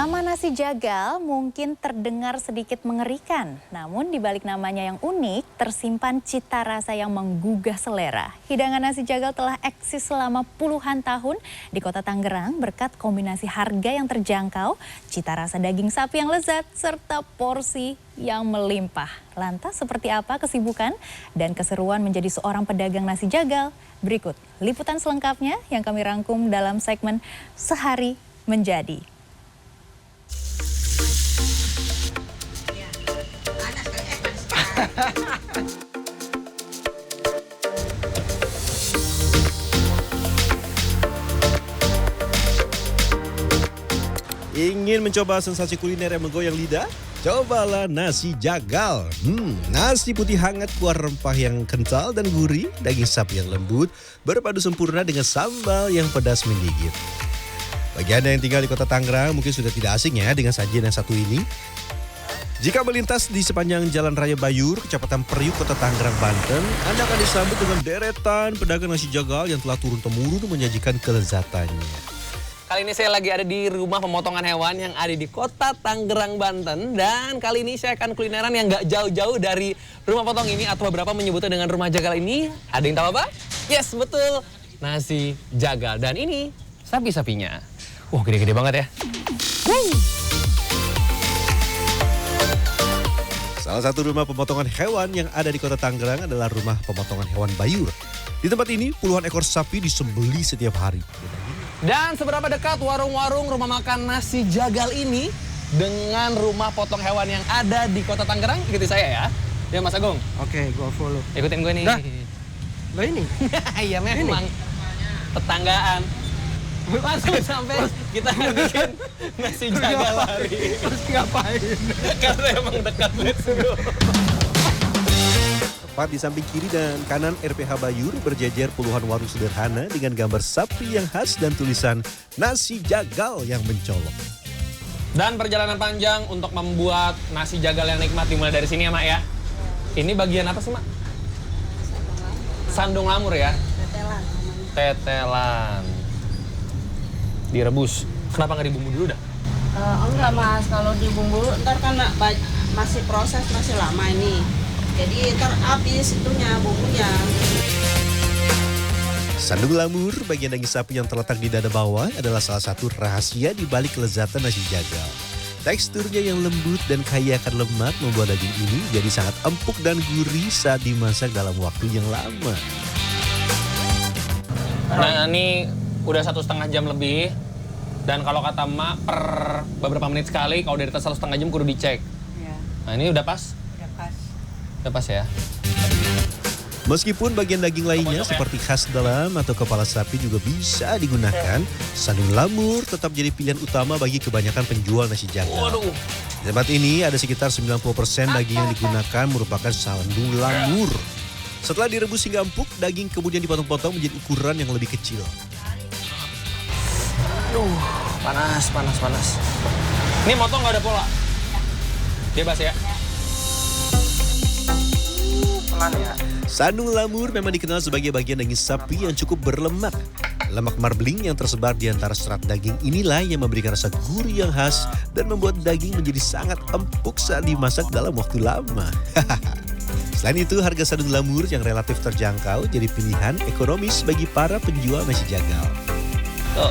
Nama nasi jagal mungkin terdengar sedikit mengerikan, namun di balik namanya yang unik tersimpan cita rasa yang menggugah selera. Hidangan nasi jagal telah eksis selama puluhan tahun di kota Tangerang berkat kombinasi harga yang terjangkau, cita rasa daging sapi yang lezat, serta porsi yang melimpah. Lantas seperti apa kesibukan dan keseruan menjadi seorang pedagang nasi jagal? Berikut liputan selengkapnya yang kami rangkum dalam segmen Sehari Menjadi. Ingin mencoba sensasi kuliner yang menggoyang lidah? Cobalah nasi jagal. Nasi putih hangat kuah rempah yang kental dan gurih, daging sapi yang lembut, berpadu sempurna dengan sambal yang pedas menggigit. Bagi Anda yang tinggal di kota Tangerang mungkin sudah tidak asing ya dengan sajian yang satu ini. Jika melintas di sepanjang Jalan Raya Bayur, Kecamatan Periuk, Kota Tangerang, Banten, Anda akan disambut dengan deretan pedagang nasi jagal yang telah turun-temurun menyajikan kelezatannya. Kali ini saya lagi ada di rumah pemotongan hewan yang ada di Kota Tangerang, Banten. Dan kali ini saya akan kulineran yang nggak jauh-jauh dari rumah potong ini atau beberapa menyebutnya dengan rumah jagal ini. Ada yang tahu apa? Yes, betul. Nasi jagal. Dan ini sapi-sapinya. Wah, gede-gede banget ya. Salah satu rumah pemotongan hewan yang ada di Kota Tangerang adalah rumah pemotongan hewan Bayur. Di tempat ini puluhan ekor sapi disembeli setiap hari. Dan seberapa dekat warung-warung rumah makan nasi jagal ini dengan rumah potong hewan yang ada di Kota Tangerang? Ikuti saya ya. Ya Mas Agung. Oke, gua follow. Ikutin gue nih. Dah. Lah ini. Iya memang. Tetanggaan. Langsung sampai kita bikin nasi jagal hari. Terus ngapain? Karena emang dekat, let's go. Tepat di samping kiri dan kanan RPH Bayur berjejer puluhan warung sederhana dengan gambar sapi yang khas dan tulisan nasi jagal yang mencolok. Dan perjalanan panjang untuk membuat nasi jagal yang nikmat dimulai dari sini ya Mak ya. Ini bagian apa sih Mak? Sandung lamur ya? Tetelan. Tetelan. Direbus. Kenapa nggak dibumbu dulu dah? Enggak Mas, kalau dibumbu ntar kan masih proses, masih lama ini. Jadi ntar habis itunya bumbunya. Sandung lamur, bagian daging sapi yang terletak di dada bawah adalah salah satu rahasia di balik kelezatan nasi jagal. Teksturnya yang lembut dan kaya akan lemak membuat daging ini jadi sangat empuk dan gurih saat dimasak dalam waktu yang lama. Nah ini udah 1,5 jam lebih. Dan kalau kata Mak per beberapa menit sekali, kalau dari atas 1,5 jam kudu dicek. Ya, Nah ini udah pas? udah pas. Udah pas ya? Meskipun bagian daging lainnya seperti khas dalam atau kepala sapi juga bisa digunakan, sandung lamur tetap jadi pilihan utama bagi kebanyakan penjual nasi jagal. Waduh. Di tempat ini ada sekitar 90% daging yang digunakan merupakan sandung lamur. Setelah direbus hingga empuk, daging kemudian dipotong-potong menjadi ukuran yang lebih kecil. Aduh, panas. Ini motong nggak ada pola? Bebas ya? Pelan ya? Sandung lamur memang dikenal sebagai bagian daging sapi yang cukup berlemak. Lemak marbling yang tersebar di antara serat daging inilah yang memberikan rasa gurih yang khas dan membuat daging menjadi sangat empuk saat dimasak dalam waktu lama. Selain itu, harga sandung lamur yang relatif terjangkau jadi pilihan ekonomis bagi para penjual nasi jagal. Tuh,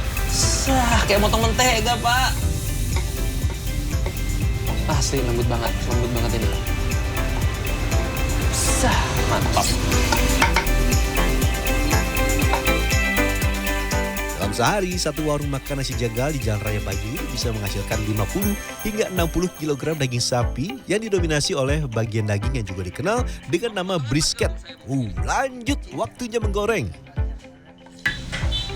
kayak motong mentega, Pak. Asli lembut banget ini. Mantap. Dalam sehari, satu warung makan nasi jagal di Jalan Raya Bayur bisa menghasilkan 50 hingga 60 kg daging sapi yang didominasi oleh bagian daging yang juga dikenal dengan nama brisket. Lanjut, waktunya menggoreng.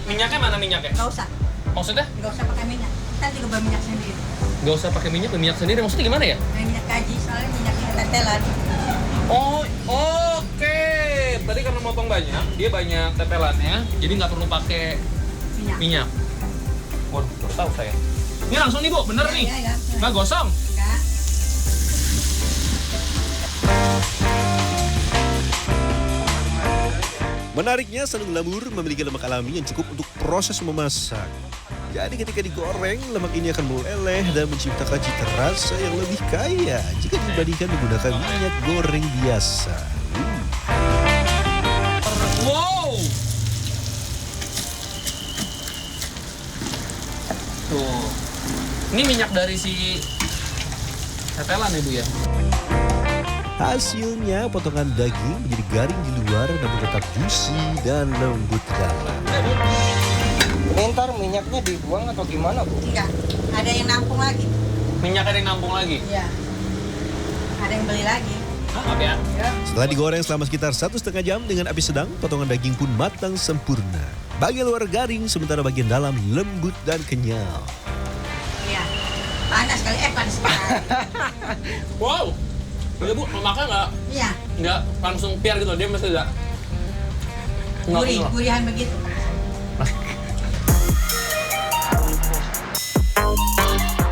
Minyaknya mana minyaknya? Nggak usah, Maksudnya? nggak usah pakai minyak. Kita juga berminyak sendiri. Nggak usah pakai minyak sendiri. Maksudnya gimana ya? Minyak kaji, soalnya minyaknya tetelan. Oh, oke. Berarti karena motong banyak, dia banyak tetelannya, jadi nggak perlu pakai minyak. Waduh, baru tahu saya. Ini langsung nih Bu, bener nih? Iya. Nggak gosong? Enggak. Menariknya, sandung lamur memiliki lemak alami yang cukup untuk proses memasak. Jadi ketika digoreng, lemak ini akan meleleh dan menciptakan cita rasa yang lebih kaya jika dibandingkan menggunakan minyak goreng biasa. Wow. Tuh. Ini minyak dari si tetelan ya Bu ya? Hasilnya potongan daging menjadi garing di luar namun tetap juicy dan lembut dalam. Ini ntar minyaknya dibuang atau gimana, Bu? Enggak, ada yang nampung lagi. Minyak ada yang nampung lagi? Iya. Ada yang beli lagi. Maaf ya. Setelah digoreng selama sekitar 1,5 jam dengan api sedang, potongan daging pun matang sempurna. Bagian luar garing, sementara bagian dalam lembut dan kenyal. Iya. Panas kali, panas sekali. Wow. Udah Bu, mau makan Iya, nggak langsung piar gitu, dia mesti nggak gurihan begitu.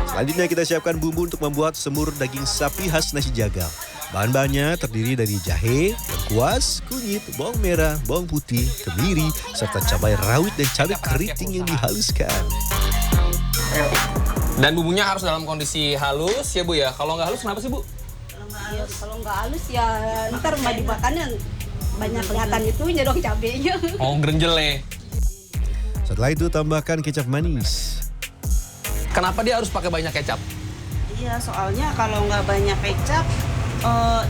Selanjutnya kita siapkan bumbu untuk membuat semur daging sapi khas nasi jagal. Bahan-bahannya terdiri dari jahe, lengkuas, kunyit, bawang merah, bawang putih, kemiri, serta cabai rawit dan cabai keriting yang dihaluskan. Dan bumbunya harus dalam kondisi halus ya Bu ya. Kalau nggak halus kenapa sih Bu? Kalau nggak halus ya ntar mau dimakannya banyak kelihatan itunya dong cabenya. Oh, grenjel. Setelah itu tambahkan kecap manis. Kenapa dia harus pakai banyak kecap? Iya, soalnya kalau nggak banyak kecap,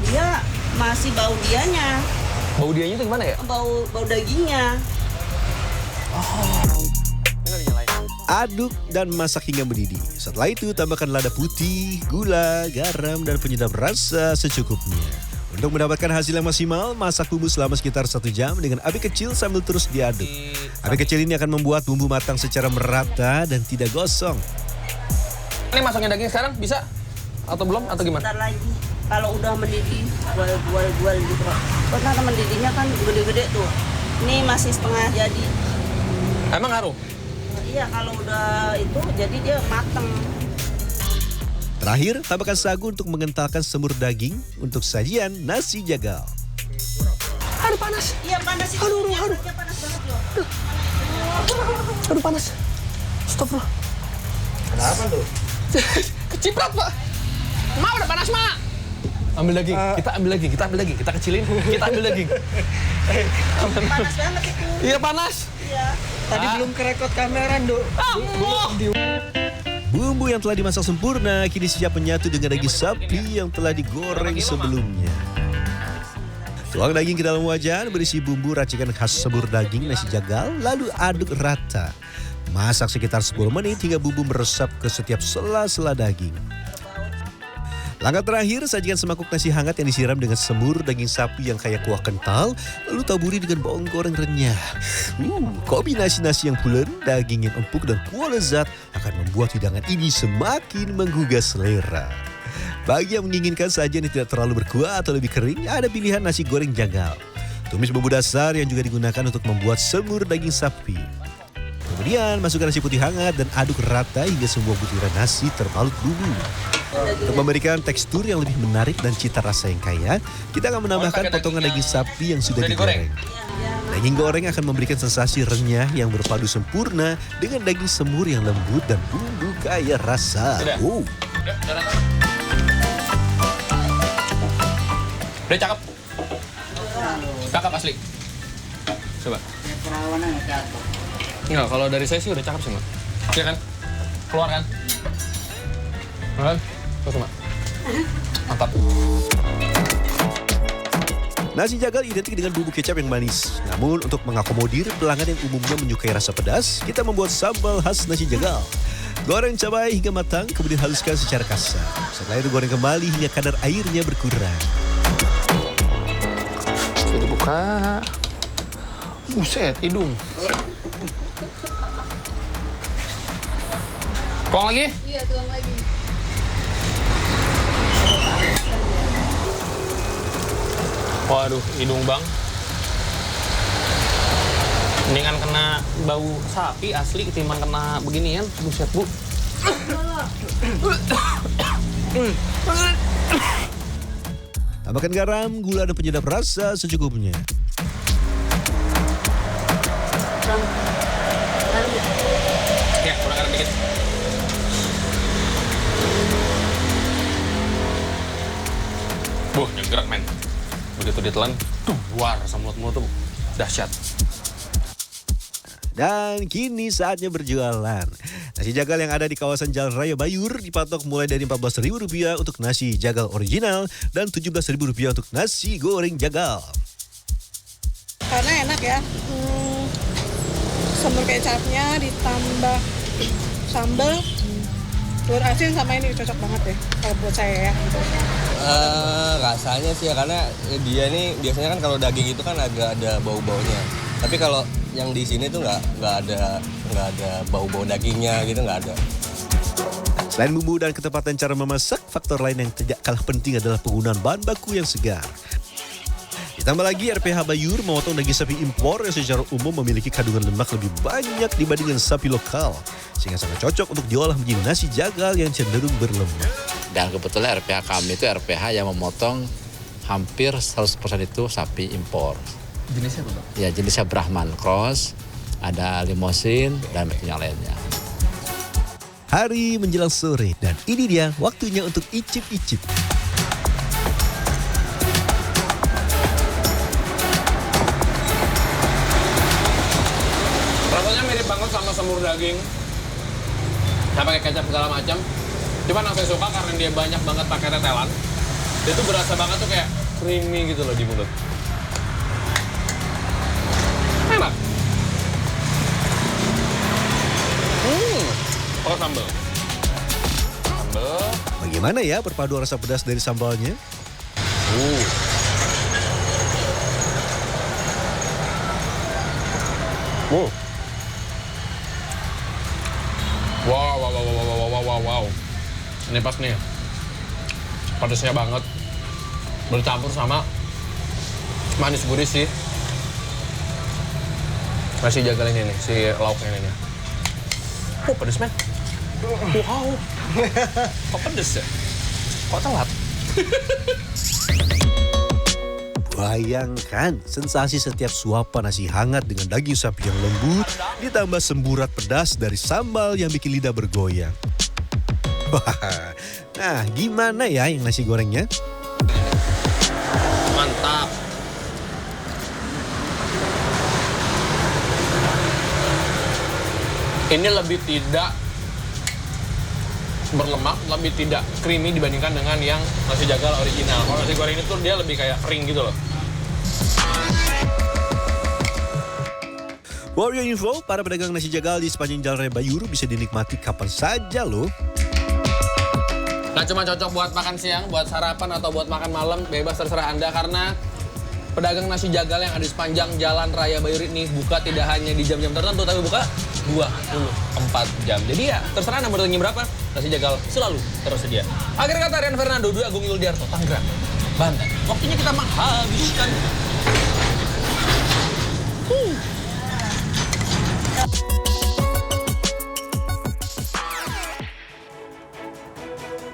dia masih bau dianya, Bau dianya itu gimana ya? bau dagingnya. Aduk dan masak hingga mendidih. Setelah itu tambahkan lada putih, gula, garam, dan penyedap rasa secukupnya. Untuk mendapatkan hasil yang maksimal, masak bumbu selama sekitar 1 jam dengan api kecil sambil terus diaduk. Api kecil ini akan membuat bumbu matang secara merata dan tidak gosong. Ini masukin daging sekarang bisa? Atau belum? Atau gimana? Bentar lagi, kalau udah mendidih, gual gitu. Karena mendidihnya kan gede-gede tuh. Ini masih setengah jadi. Emang ngaruh? Iya, kalau udah itu jadi dia mateng. Terakhir, tambahkan sagu untuk mengentalkan semur daging untuk sajian nasi jagal. Aduh panas. Iya, panas itu. Aduh. Panas banget loh. Aduh panas. Stop bro. Kenapa tuh? Keciprat Pak. Ma udah panas Ma. Ambil daging. Kita ambil daging. Kita kecilin. Kita ambil daging. Panas banget itu. Iya panas. Iya. Tadi belum kerekod kamera, Dok. Bumbu yang telah dimasak sempurna kini siap menyatu dengan daging sapi yang telah digoreng sebelumnya. Tuang daging ke dalam wajan berisi bumbu racikan khas semur daging nasi jagal, lalu aduk rata. Masak sekitar 10 menit hingga bumbu meresap ke setiap sela-sela daging. Langkah terakhir, sajikan semangkuk nasi hangat yang disiram dengan semur daging sapi yang kaya kuah kental, lalu taburi dengan bawang goreng renyah. Kombinasi nasi yang pulen, daging yang empuk, dan kuah lezat akan membuat hidangan ini semakin menggugah selera. Bagi yang menginginkan sajian yang tidak terlalu berkuah atau lebih kering, ada pilihan nasi goreng jagal. Tumis bumbu dasar yang juga digunakan untuk membuat semur daging sapi. Kemudian masukkan nasi putih hangat dan aduk rata hingga semua butiran nasi terbalut bumbu. Untuk memberikan tekstur yang lebih menarik dan cita rasa yang kaya, kita akan menambahkan potongan daging sapi yang sudah digoreng. Daging goreng akan memberikan sensasi renyah yang berpadu sempurna dengan daging semur yang lembut dan bumbu kaya rasa. Udah cakep. Cakep asli. Coba. Enggak, kalau dari saya sih udah cakep sih, Mbak. Iya kan? Keluar kan? Kan? Terus, Mbak. Mantap. Nasi jagal identik dengan bumbu kecap yang manis. Namun untuk mengakomodir pelanggan yang umumnya menyukai rasa pedas, kita membuat sambal khas nasi jagal. Goreng cabai hingga matang, kemudian haluskan secara kasar. Setelah itu goreng kembali hingga kadar airnya berkurang. Sudah dibuka. Buset, hidung. Tuang lagi? Iya, tuang lagi. Waduh, hidung bang. Mendingan kena bau sapi asli ketimbang kena beginian. Buset, Bu. Tambahkan garam, gula, dan penyedap rasa secukupnya. Ya, kurang dikit. Nyegerak men. Begitu ditelan, keluar sama mulut-mulut tuh dahsyat. Dan kini saatnya berjualan. Nasi jagal yang ada di kawasan Jalan Raya Bayur dipatok mulai dari Rp14.000 untuk nasi jagal original dan Rp17.000 untuk nasi goreng jagal. Karena enak ya, sambal kecapnya ditambah sambal, telur asin sama ini cocok banget deh kalau buat saya ya. Gitu. Rasanya sih ya, karena dia nih biasanya kan kalau daging itu kan agak ada bau-baunya. Tapi kalau yang di sini tuh nggak ada bau-bau dagingnya gitu, nggak ada. Selain bumbu dan ketepatan cara memasak, faktor lain yang tidak kalah penting adalah penggunaan bahan baku yang segar. Ditambah lagi RPH Bayur memotong daging sapi impor yang secara umum memiliki kandungan lemak lebih banyak dibandingkan sapi lokal, sehingga sangat cocok untuk diolah menjadi nasi jagal yang cenderung berlemak. Dan kebetulan RPH kami itu RPH yang memotong hampir 100% itu sapi impor. Jenisnya apa, Bang? Ya, jenisnya Brahman Cross, ada Limousin, dan yang lainnya. Hari menjelang sore dan ini dia waktunya untuk icip-icip. Rasanya mirip banget sama semur daging. Saya pakai kecap segala macam. Cuman yang saya suka karena dia banyak banget pakai tetelan. Dia tuh berasa banget tuh kayak creamy gitu loh di mulut. Enak. Pakai sambal. Sambal. Bagaimana ya perpaduan rasa pedas dari sambalnya? Wow. Ini pas nih. Pedasnya banget. Bercampur sama manis gurih sih. Nasi jagal ini nih, si lauknya ini nih. Pedes men. Wow. Kok pedes ya? Kok telat? Bayangkan sensasi setiap suapan nasi hangat dengan daging sapi yang lembut ditambah semburat pedas dari sambal yang bikin lidah bergoyang. Wah, nah gimana ya yang nasi gorengnya? Mantap. Ini lebih tidak berlemak, lebih tidak creamy dibandingkan dengan yang nasi jagal original. Kalau nasi goreng ini tuh dia lebih kayak kering gitu loh. Warrior Info, para pedagang nasi jagal di sepanjang Jalan Raya Bayur bisa dinikmati kapan saja loh. Nah, cuma cocok buat makan siang, buat sarapan atau buat makan malam, bebas terserah Anda karena pedagang nasi jagal yang ada di sepanjang Jalan Raya Bayur ini buka tidak hanya di jam-jam tertentu, tapi buka 24 jam. Jadi ya, terserah Anda mau datangnya berapa, nasi jagal selalu tersedia. Akhir kata, Rian Fernando, Dwi Agung Yuldiarto, Tangerang, Banten. Waktunya kita menghabiskan